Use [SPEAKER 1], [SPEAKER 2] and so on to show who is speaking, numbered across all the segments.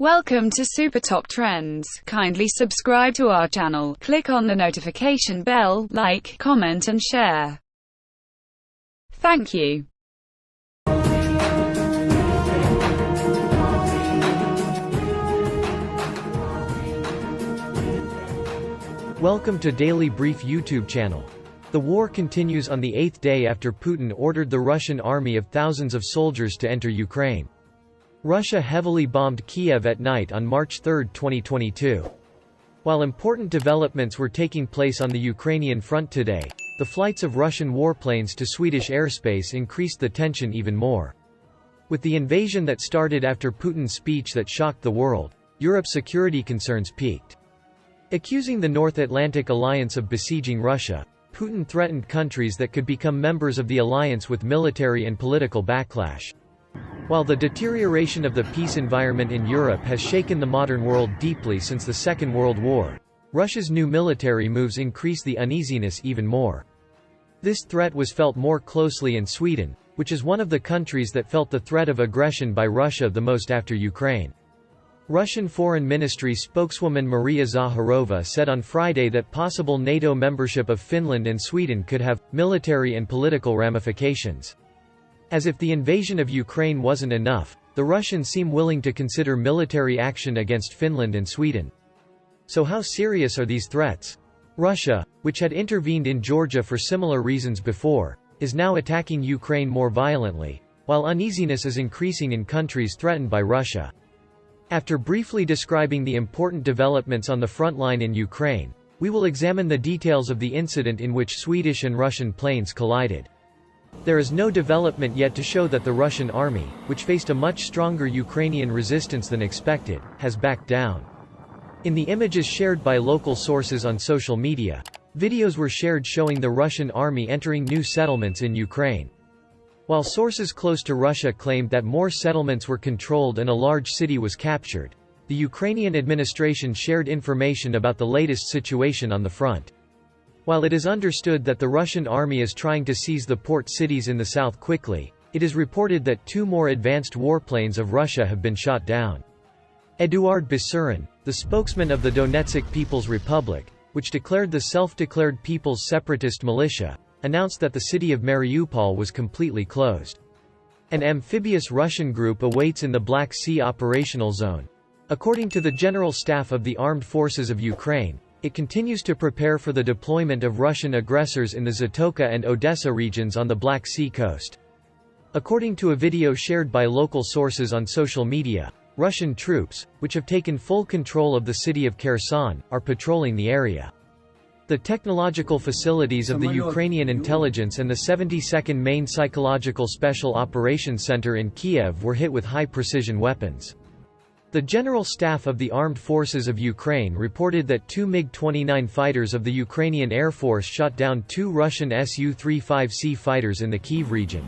[SPEAKER 1] Welcome to Super Top Trends. Kindly subscribe to our channel, click on the notification bell, like, comment and share. Thank you.
[SPEAKER 2] Welcome to Daily Brief YouTube channel. The war continues on the 8th day after Putin ordered the Russian army of thousands of soldiers to enter Ukraine. Russia heavily bombed Kiev at night on March 3, 2022. While important developments were taking place on the Ukrainian front today, the flights of Russian warplanes to Swedish airspace increased the tension even more. With the invasion that started after Putin's speech that shocked the world, Europe's security concerns peaked. Accusing the North Atlantic Alliance of besieging Russia, Putin threatened countries that could become members of the alliance with military and political backlash. While the deterioration of the peace environment in Europe has shaken the modern world deeply since the Second World War, Russia's new military moves increase the uneasiness even more. This threat was felt more closely in Sweden, which is one of the countries that felt the threat of aggression by Russia the most after Ukraine. Russian Foreign Ministry spokeswoman Maria Zakharova said on Friday that possible NATO membership of Finland and Sweden could have military and political ramifications. As if the invasion of Ukraine wasn't enough, the Russians seem willing to consider military action against Finland and Sweden. So how serious are these threats? Russia, which had intervened in Georgia for similar reasons before, is now attacking Ukraine more violently, while uneasiness is increasing in countries threatened by Russia. After briefly describing the important developments on the front line in Ukraine, we will examine the details of the incident in which Swedish and Russian planes collided. There is no development yet to show that the Russian army, which faced a much stronger Ukrainian resistance than expected, has backed down. In the images shared by local sources on social media, videos were shared showing the Russian army entering new settlements in Ukraine. While sources close to Russia claimed that more settlements were controlled and a large city was captured, the Ukrainian administration shared information about the latest situation on the front. While it is understood that the Russian army is trying to seize the port cities in the south quickly, it is reported that 2 more advanced warplanes of Russia have been shot down. Eduard Basurin, the spokesman of the Donetsk People's Republic, which declared the self-declared People's Separatist Militia, announced that the city of Mariupol was completely closed. An amphibious Russian group awaits in the Black Sea operational zone. According to the General Staff of the Armed Forces of Ukraine, it continues to prepare for the deployment of Russian aggressors in the Zatoka and Odessa regions on the Black Sea coast. According to a video shared by local sources on social media, Russian troops, which have taken full control of the city of Kherson, are patrolling the area. The technological facilities of the Ukrainian intelligence and the 72nd Main Psychological Special Operations Center in Kiev were hit with high-precision weapons. The General Staff of the Armed Forces of Ukraine reported that 2 MiG-29 fighters of the Ukrainian Air Force shot down 2 Russian Su-35C fighters in the Kyiv region.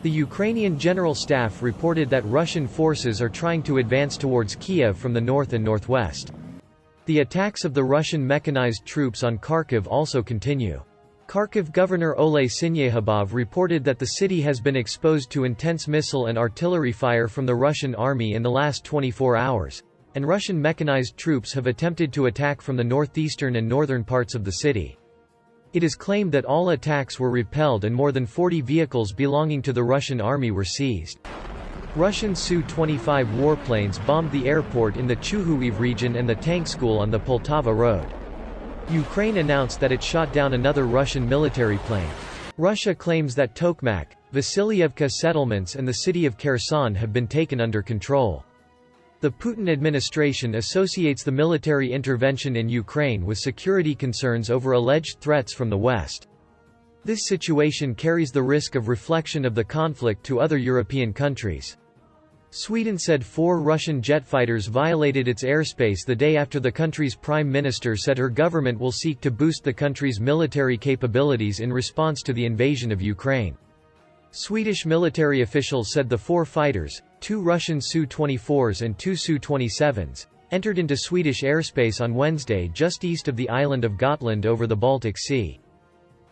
[SPEAKER 2] The Ukrainian General Staff reported that Russian forces are trying to advance towards Kiev from the north and northwest. The attacks of the Russian mechanized troops on Kharkiv also continue. Kharkiv Governor Oleh Syniehubov reported that the city has been exposed to intense missile and artillery fire from the Russian army in the last 24 hours, and Russian mechanized troops have attempted to attack from the northeastern and northern parts of the city. It is claimed that all attacks were repelled and more than 40 vehicles belonging to the Russian army were seized. Russian Su-25 warplanes bombed the airport in the Chuhuiv region and the tank school on the Poltava road. Ukraine announced that it shot down another Russian military plane. Russia claims that Tokmak, Vasilyevka settlements and the city of Kherson have been taken under control. The Putin administration associates the military intervention in Ukraine with security concerns over alleged threats from the West. This situation carries the risk of reflection of the conflict to other European countries. Sweden said 4 Russian jet fighters violated its airspace the day after the country's prime minister said her government will seek to boost the country's military capabilities in response to the invasion of Ukraine. Swedish military officials said the 4 fighters, 2 Russian Su-24s and 2 Su-27s, entered into Swedish airspace on Wednesday just east of the island of Gotland over the Baltic Sea.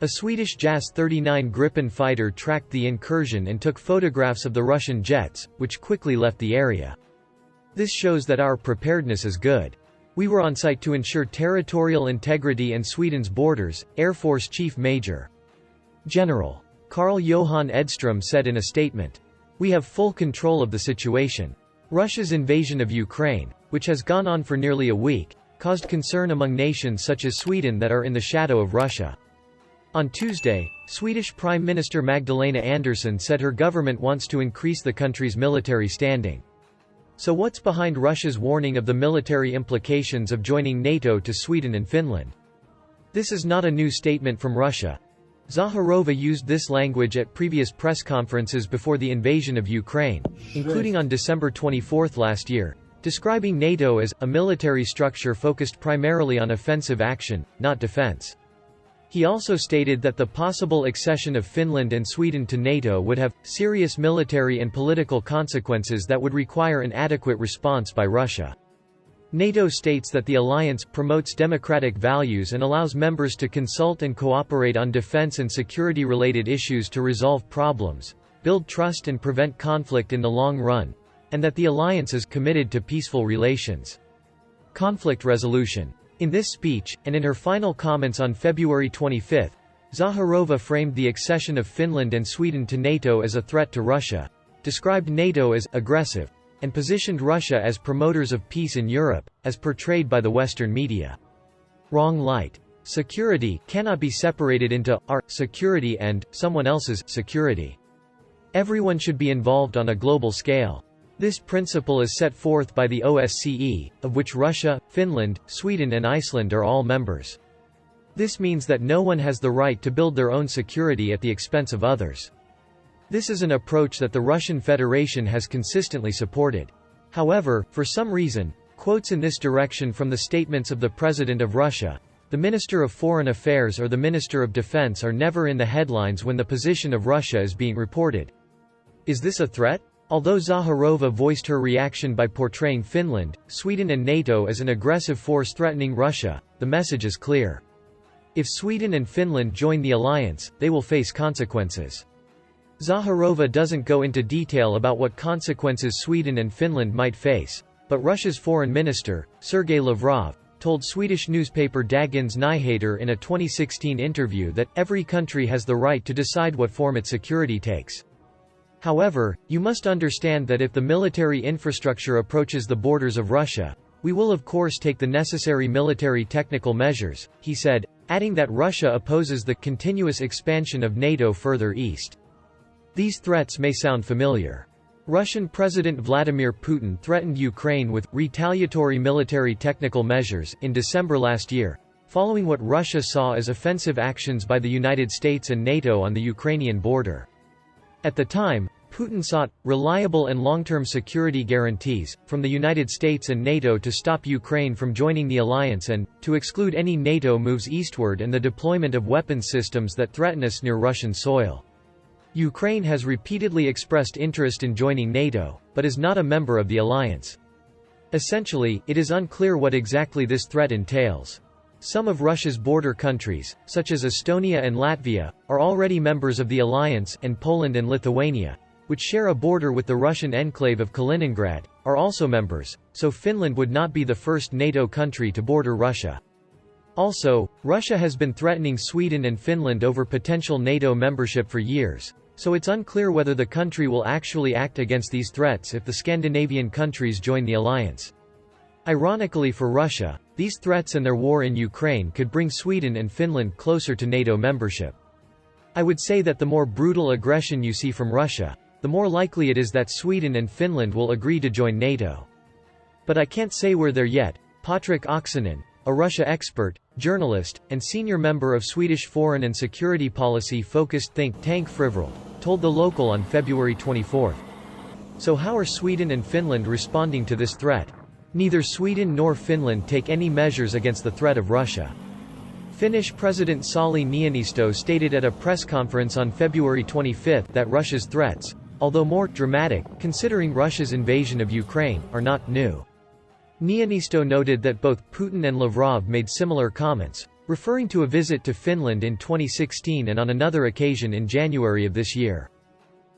[SPEAKER 2] A Swedish JAS-39 Gripen fighter tracked the incursion and took photographs of the Russian jets, which quickly left the area. This shows that our preparedness is good. We were on site to ensure territorial integrity and Sweden's borders, Air Force Chief Major General Carl-Johan Edström said in a statement. We have full control of the situation. Russia's invasion of Ukraine, which has gone on for nearly a week, caused concern among nations such as Sweden that are in the shadow of Russia. On Tuesday, Swedish Prime Minister Magdalena Andersson said her government wants to increase the country's military standing. So what's behind Russia's warning of the military implications of joining NATO to Sweden and Finland? This is not a new statement from Russia. Zakharova used this language at previous press conferences before the invasion of Ukraine, including on December 24 last year, describing NATO as a military structure focused primarily on offensive action, not defense. He also stated that the possible accession of Finland and Sweden to NATO would have serious military and political consequences that would require an adequate response by Russia. NATO states that the alliance promotes democratic values and allows members to consult and cooperate on defense and security-related issues to resolve problems, build trust and prevent conflict in the long run, and that the alliance is committed to peaceful relations. Conflict resolution. In this speech, and in her final comments on February 25, Zakharova framed the accession of Finland and Sweden to NATO as a threat to Russia, described NATO as aggressive, and positioned Russia as promoters of peace in Europe, as portrayed by the Western media. Wrong light. Security cannot be separated into our security and someone else's security. Everyone should be involved on a global scale. This principle is set forth by the OSCE, of which Russia, Finland, Sweden and Iceland are all members. This means that no one has the right to build their own security at the expense of others. This is an approach that the Russian Federation has consistently supported. However, for some reason, quotes in this direction from the statements of the President of Russia, the Minister of Foreign Affairs or the Minister of Defense are never in the headlines when the position of Russia is being reported. Is this a threat? Although Zakharova voiced her reaction by portraying Finland, Sweden and NATO as an aggressive force threatening Russia, the message is clear. If Sweden and Finland join the alliance, they will face consequences. Zakharova doesn't go into detail about what consequences Sweden and Finland might face, but Russia's foreign minister, Sergei Lavrov, told Swedish newspaper Dagens Nyheter in a 2016 interview that every country has the right to decide what form its security takes. However, you must understand that if the military infrastructure approaches the borders of Russia, we will of course take the necessary military technical measures, he said, adding that Russia opposes the continuous expansion of NATO further east. These threats may sound familiar. Russian President Vladimir Putin threatened Ukraine with retaliatory military technical measures in December last year, following what Russia saw as offensive actions by the United States and NATO on the Ukrainian border. At the time, Putin sought reliable and long-term security guarantees from the United States and NATO to stop Ukraine from joining the alliance and to exclude any NATO moves eastward and the deployment of weapons systems that threaten us near Russian soil. Ukraine has repeatedly expressed interest in joining NATO, but is not a member of the alliance. Essentially, it is unclear what exactly this threat entails. Some of Russia's border countries, such as Estonia and Latvia, are already members of the alliance, and Poland and Lithuania, which share a border with the Russian enclave of Kaliningrad, are also members, so Finland would not be the first NATO country to border Russia. Also, Russia has been threatening Sweden and Finland over potential NATO membership for years, so it's unclear whether the country will actually act against these threats if the Scandinavian countries join the alliance. Ironically for Russia, these threats and their war in Ukraine could bring Sweden and Finland closer to NATO membership. I would say that the more brutal aggression you see from Russia, the more likely it is that Sweden and Finland will agree to join NATO. But I can't say we're there yet. Patrik Oksanen, a Russia expert, journalist, and senior member of Swedish foreign and security policy-focused think tank Frivril, told The Local on February 24. So how are Sweden and Finland responding to this threat? Neither Sweden nor Finland take any measures against the threat of Russia. Finnish President Sauli Niinisto stated at a press conference on February 25 that Russia's threats, although more dramatic, considering Russia's invasion of Ukraine, are not new. Niinisto noted that both Putin and Lavrov made similar comments, referring to a visit to Finland in 2016 and on another occasion in January of this year.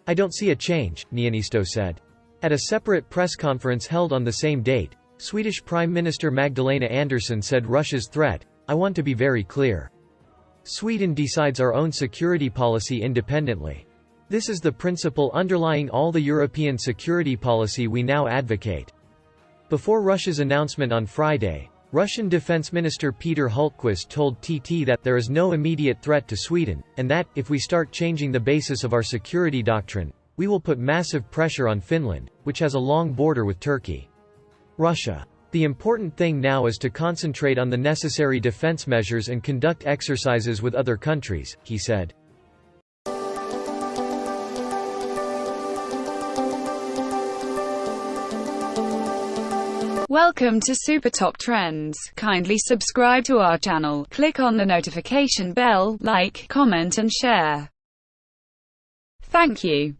[SPEAKER 2] I don't see a change, Niinisto said. At a separate press conference held on the same date, Swedish Prime Minister Magdalena Andersson said Russia's threat, "I want to be very clear. Sweden decides our own security policy independently. This is the principle underlying all the European security policy we now advocate." Before Russia's announcement on Friday, Russian Defense Minister Peter Hultqvist told TT that there is no immediate threat to Sweden, and that, if we start changing the basis of our security doctrine, we will put massive pressure on Finland, which has a long border with Turkey. Russia. The important thing now is to concentrate on the necessary defense measures and conduct exercises with other countries, he said.
[SPEAKER 1] Welcome to Super Top Trends. Kindly subscribe to our channel, click on the notification bell, like, comment and share. Thank you.